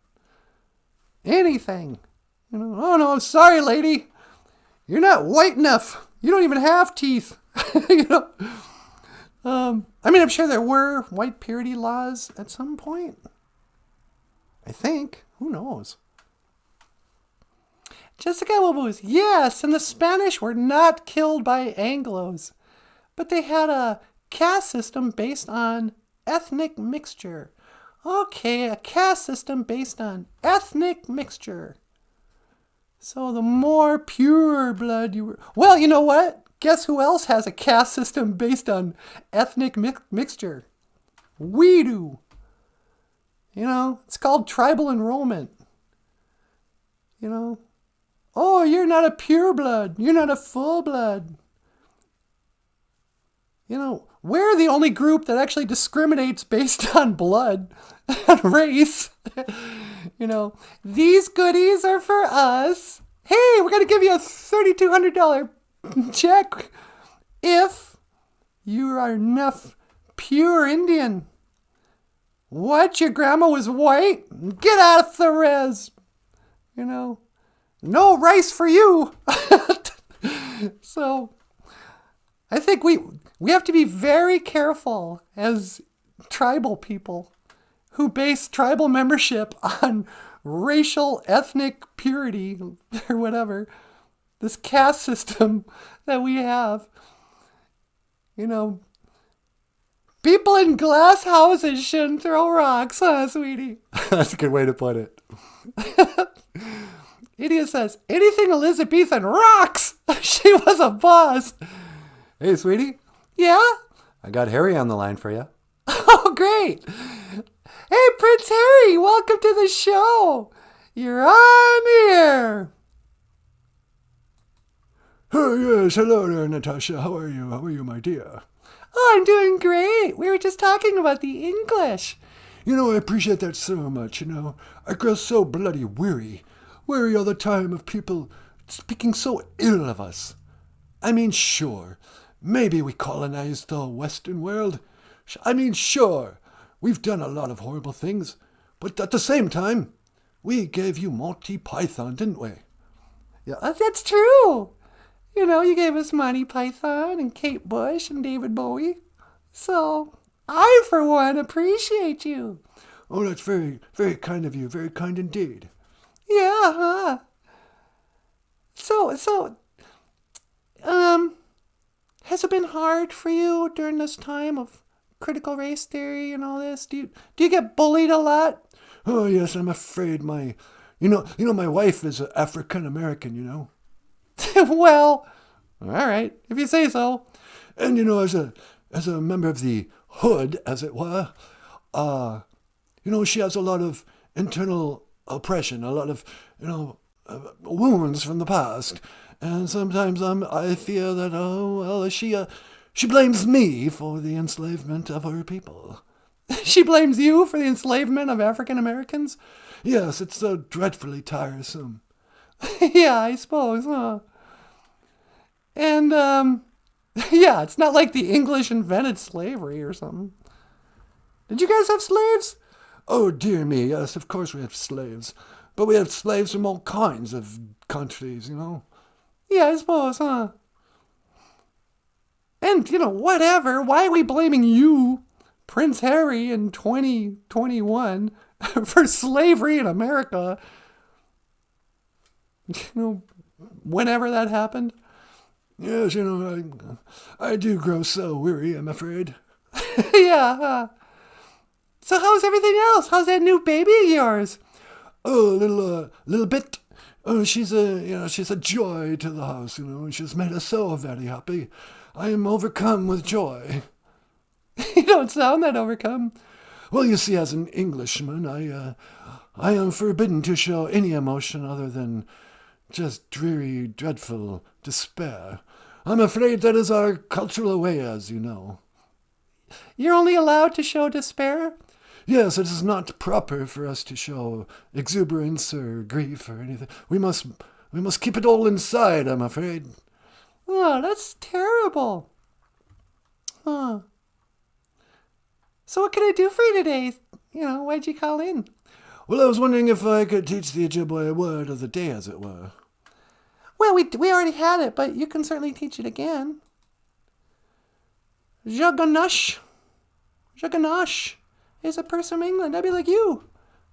[SPEAKER 5] Anything. You know, oh no, I'm sorry, lady. You're not white enough. You don't even have teeth. You know. I mean, I'm sure there were white purity laws at some point. I think. Who knows? Jessica Wilbus. Yes, and the Spanish were not killed by Anglos, but they had a caste system based on ethnic mixture. Okay, a caste system based on ethnic mixture. So the more pure blood you were... Well, you know what? Guess who else has a caste system based on ethnic mixture? We do. You know, it's called tribal enrollment. You know, oh, you're not a pure blood. You're not a full blood. You know, we're the only group that actually discriminates based on blood and race. You know, these goodies are for us. Hey, we're going to give you a $3,200 check if you are enough pure Indian. What? Your grandma was white? Get out of the res. You know, no rice for you. So I think we have to be very careful as tribal people who base tribal membership on racial, ethnic purity or whatever. This caste system that we have. You know, people in glass houses shouldn't throw rocks, huh, sweetie? That's a good way to put it. Idiot says, anything Elizabethan rocks! She was a boss. Hey, sweetie. Yeah? I got Harry on the line for you. Oh, great. Hey, Prince Harry, welcome to the show. You're on the air.
[SPEAKER 6] Oh, yes. Hello there, Natasha. How are you? How are you, my dear?
[SPEAKER 5] Oh, I'm doing great. We were just talking about the English.
[SPEAKER 6] You know, I appreciate that so much, you know. I grow so bloody weary. Weary all the time of people speaking so ill of us. I mean, sure, maybe we colonized the Western world. I mean, sure, we've done a lot of horrible things. But at the same time, we gave you Monty Python, didn't we?
[SPEAKER 5] Yeah, that's true. You know, you gave us Monty Python and Kate Bush and David Bowie. So, I, for one, appreciate you.
[SPEAKER 6] Oh, that's very, very kind of you. Very kind indeed.
[SPEAKER 5] Yeah, huh? So, has it been hard for you during this time of critical race theory and all this? Do you get bullied a lot?
[SPEAKER 6] Oh, yes, I'm afraid my wife is African American, you know.
[SPEAKER 5] Well, all right, if you say so.
[SPEAKER 6] And, you know, as a member of the hood, as it were, you know, she has a lot of internal oppression, a lot of, you know, wounds from the past. And sometimes I fear that, oh, well, she blames me for the enslavement of her people.
[SPEAKER 5] She blames you for the enslavement of African Americans?
[SPEAKER 6] Yes, it's so dreadfully tiresome.
[SPEAKER 5] Yeah, I suppose, huh? And, yeah, it's not like the English invented slavery or something. Did you guys have slaves?
[SPEAKER 6] Oh, dear me, yes, of course we have slaves. But we have slaves from all kinds of countries, you know.
[SPEAKER 5] Yeah, I suppose, huh? And, whatever. Why are we blaming you, Prince Harry, in 2021 for slavery in America? Whenever that happened.
[SPEAKER 6] Yes, I do grow so weary, I'm afraid.
[SPEAKER 5] Yeah. So how's everything else? How's that new baby of yours?
[SPEAKER 6] Oh, a little bit. Oh, she's a joy to the house, She's made us so very happy. I am overcome with joy.
[SPEAKER 5] You don't sound that overcome.
[SPEAKER 6] Well, you see, as an Englishman, I am forbidden to show any emotion other than just dreary, dreadful despair. I'm afraid that is our cultural way, as you know.
[SPEAKER 5] You're only allowed to show despair?
[SPEAKER 6] Yes, it is not proper for us to show exuberance or grief or anything. We must keep it all inside, I'm afraid.
[SPEAKER 5] Oh, that's terrible. Huh. So what can I do for you today? Why'd you call in?
[SPEAKER 6] Well, I was wondering if I could teach the Ojibwe word of the day, as it were.
[SPEAKER 5] Well, we already had it, but you can certainly teach it again. Jaganash. Jaganash is a person from England. I'd be like you.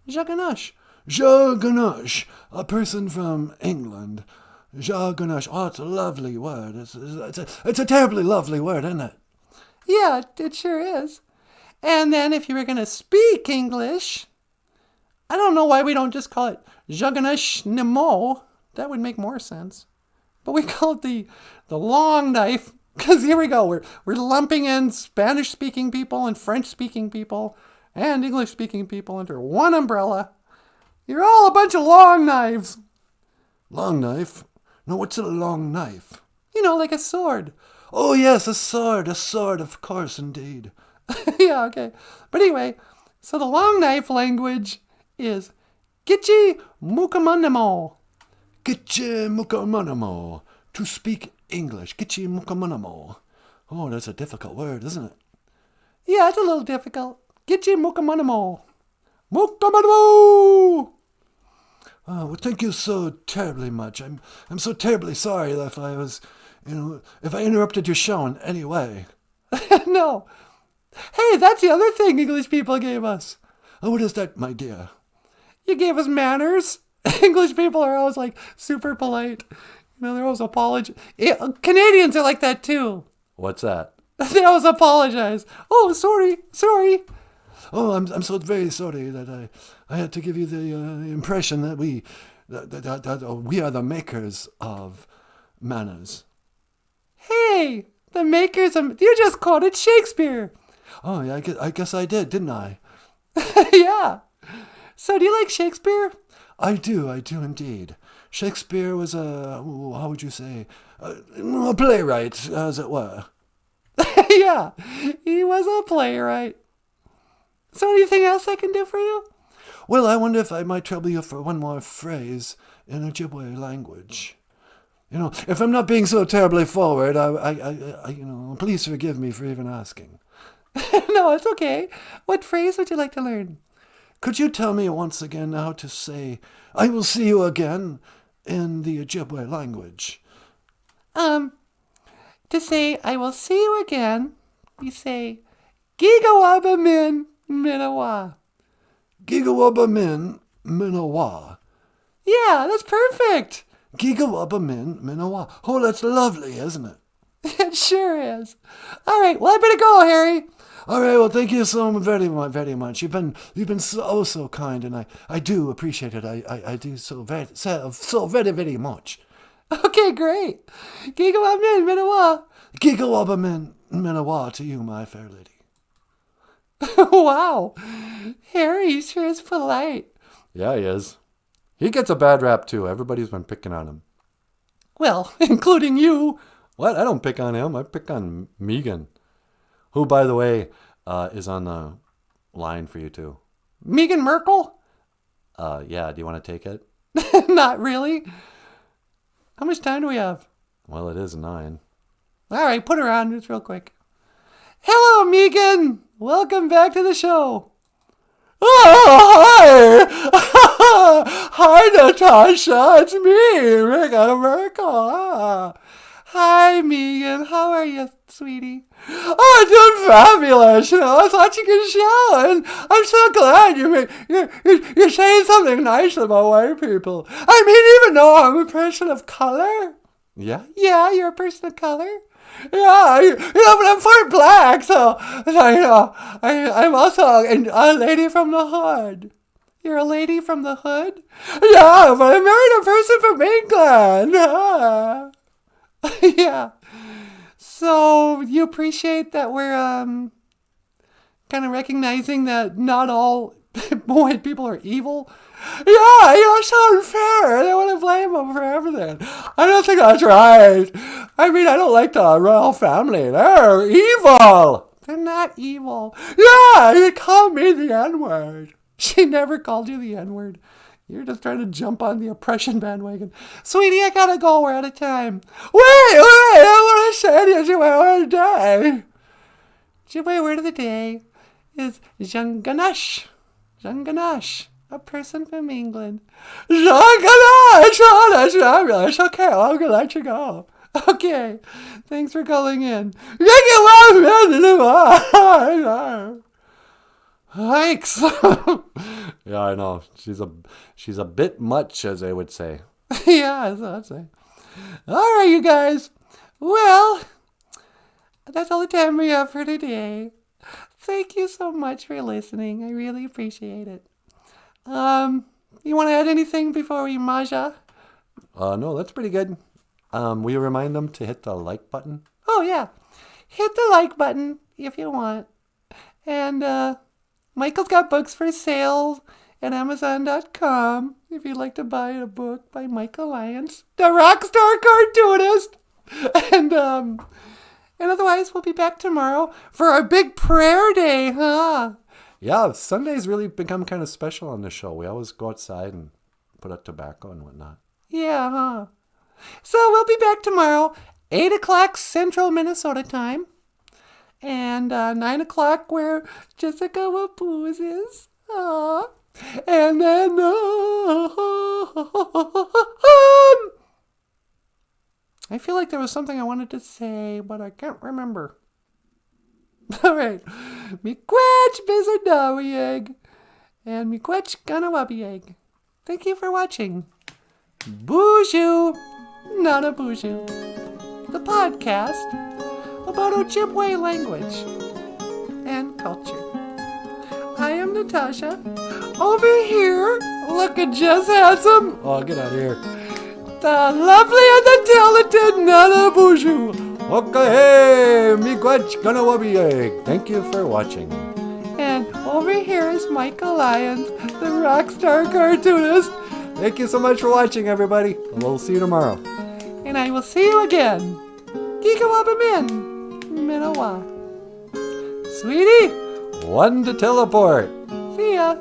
[SPEAKER 5] Jaganash.
[SPEAKER 6] Jaganash, a person from England. Jaganash. Oh, it's a lovely word. It's a terribly lovely word, isn't it?
[SPEAKER 5] Yeah, it sure is. And then if you were going to speak English, I don't know why we don't just call it Jaganash Nemo. That would make more sense. But we call it the long knife, because here we go. We're lumping in Spanish-speaking people and French-speaking people and English-speaking people under one umbrella. You're all a bunch of long knives.
[SPEAKER 6] Long knife? No, what's a long knife?
[SPEAKER 5] Like a sword.
[SPEAKER 6] Oh, yes, a sword, of course, indeed.
[SPEAKER 5] Yeah, okay. But anyway, so the long knife language is Gitchi Mukamanamo.
[SPEAKER 6] Gitchi Mukamanamo. To speak English. Gitchi Mukamanamo. Oh, that's a difficult word, isn't it?
[SPEAKER 5] Yeah, it's a little difficult. Gitchi Mukamanamo. Mukamanamo!
[SPEAKER 6] Oh, well, thank you so terribly much. I'm so terribly sorry if I was, if I interrupted your show in any way.
[SPEAKER 5] No. Hey, that's the other thing English people gave us.
[SPEAKER 6] Oh, what is that, my dear?
[SPEAKER 5] You gave us manners. English people are always super polite. They're always apologize. Canadians are like that too.
[SPEAKER 4] What's that?
[SPEAKER 5] They always apologize. Oh, sorry.
[SPEAKER 6] Oh, I'm so very sorry that I had to give you the impression that we are the makers of manners.
[SPEAKER 5] Hey, the makers of... You just quoted Shakespeare.
[SPEAKER 6] Oh, yeah, I guess I did, didn't I?
[SPEAKER 5] Yeah. So do you like Shakespeare?
[SPEAKER 6] I do indeed. Shakespeare was how would you say, a playwright, as it were.
[SPEAKER 5] Yeah, he was a playwright. So anything else I can do for you?
[SPEAKER 6] Well, I wonder if I might trouble you for one more phrase in Ojibwe language. If I'm not being so terribly forward, I please forgive me for even asking.
[SPEAKER 5] No, it's okay. What phrase would you like to learn?
[SPEAKER 6] Could you tell me once again how to say, I will see you again, in the Ojibwe language?
[SPEAKER 5] To say, I will see you again, we say, Gigawaba min minawa.
[SPEAKER 6] Gigawaba min minawa.
[SPEAKER 5] Yeah, that's perfect.
[SPEAKER 6] Gigawaba min minawa. Oh, that's lovely, isn't it?
[SPEAKER 5] It sure is. All right, well, I better go, Harry.
[SPEAKER 6] All right, well, thank you so very much. You've been so kind, and I do appreciate it. I do so very much.
[SPEAKER 5] Okay, great. Gigawaba min minawa.
[SPEAKER 6] Gigawaba min minawa to you, my fair lady.
[SPEAKER 5] Wow, Harry sure is polite.
[SPEAKER 4] Yeah, he is. He gets a bad rap, too. Everybody's been picking on him.
[SPEAKER 5] Well, including you.
[SPEAKER 4] What? I don't pick on him. I pick on Megan, who, by the way, is on the line for you, too.
[SPEAKER 5] Megan Merkel?
[SPEAKER 4] Yeah, do you want to take it?
[SPEAKER 5] Not really. How much time do we have?
[SPEAKER 4] Well, it is 9.
[SPEAKER 5] All right, put her on just real quick. Hello, Megan. Welcome back to the show.
[SPEAKER 6] Oh, hi! Hi, Natasha. It's me, Megan Merkel.
[SPEAKER 5] Hi, Megan. How are you, sweetie? Oh, I'm doing fabulous. I was watching your show, and I'm so glad you're saying something nice about white people. I mean, even though I'm a person of color.
[SPEAKER 4] Yeah?
[SPEAKER 5] Yeah, you're a person of color. Yeah, but I'm part black, so I'm also a lady from the hood. You're a lady from the hood? Yeah, but I married a person from England. Yeah. So you appreciate that we're kind of recognizing that not all white people are evil? Yeah, it's so unfair. They want to blame them for everything. I don't think that's right. I mean, I don't like the royal family. They're evil. They're not evil. Yeah, you called me the N-word. She never called you the N-word. You're just trying to jump on the oppression bandwagon. Sweetie, I gotta go. We're out of time. Wait, I want to say to you, my word of the day. My word of the day is Jean Ganache. Jean Ganache, a person from England. Jean Ganache! Oh, that's fabulous. Okay, well, I'm gonna let you go. Okay, thanks for calling in. Thanks.
[SPEAKER 4] Yeah, I know. She's a bit much, as they would say.
[SPEAKER 5] Yeah, that's what I'd say. All right, you guys. Well, that's all the time we have for today. Thank you so much for listening. I really appreciate it. You want to add anything before we maja?
[SPEAKER 4] No, that's pretty good. Will you remind them to hit the like button?
[SPEAKER 5] Oh, yeah. Hit the like button if you want. And, Michael's got books for sale at Amazon.com if you'd like to buy a book by Michael Lyons, the rock star cartoonist. And otherwise, we'll be back tomorrow for our big prayer day, huh?
[SPEAKER 4] Yeah, Sunday's really become kind of special on the show. We always go outside and put out tobacco and whatnot.
[SPEAKER 5] Yeah, huh? So we'll be back tomorrow, 8 o'clock Central Minnesota time. And 9 o'clock where Jessica Wapoos is. Aww. And then I feel like there was something I wanted to say, but I can't remember. All right. Miigwech bizadawieg and miigwech ganawabieg. Thank you for watching. BOOZHOO NANABOOZHOO, the podcast about Ojibwe language and culture. I am Natasha. Over here, looking just handsome.
[SPEAKER 4] Oh, get out of here.
[SPEAKER 5] The lovely and the talented NANABOOZHOO.
[SPEAKER 4] Okay, miigwech ganawabieg. Thank you for watching.
[SPEAKER 5] And over here is Michael Lyons, the rock star cartoonist.
[SPEAKER 4] Thank you so much for watching, everybody. We'll see you tomorrow.
[SPEAKER 5] And I will see you again. Gikawabamin. Minawa. Sweetie.
[SPEAKER 4] One to teleport.
[SPEAKER 5] See ya.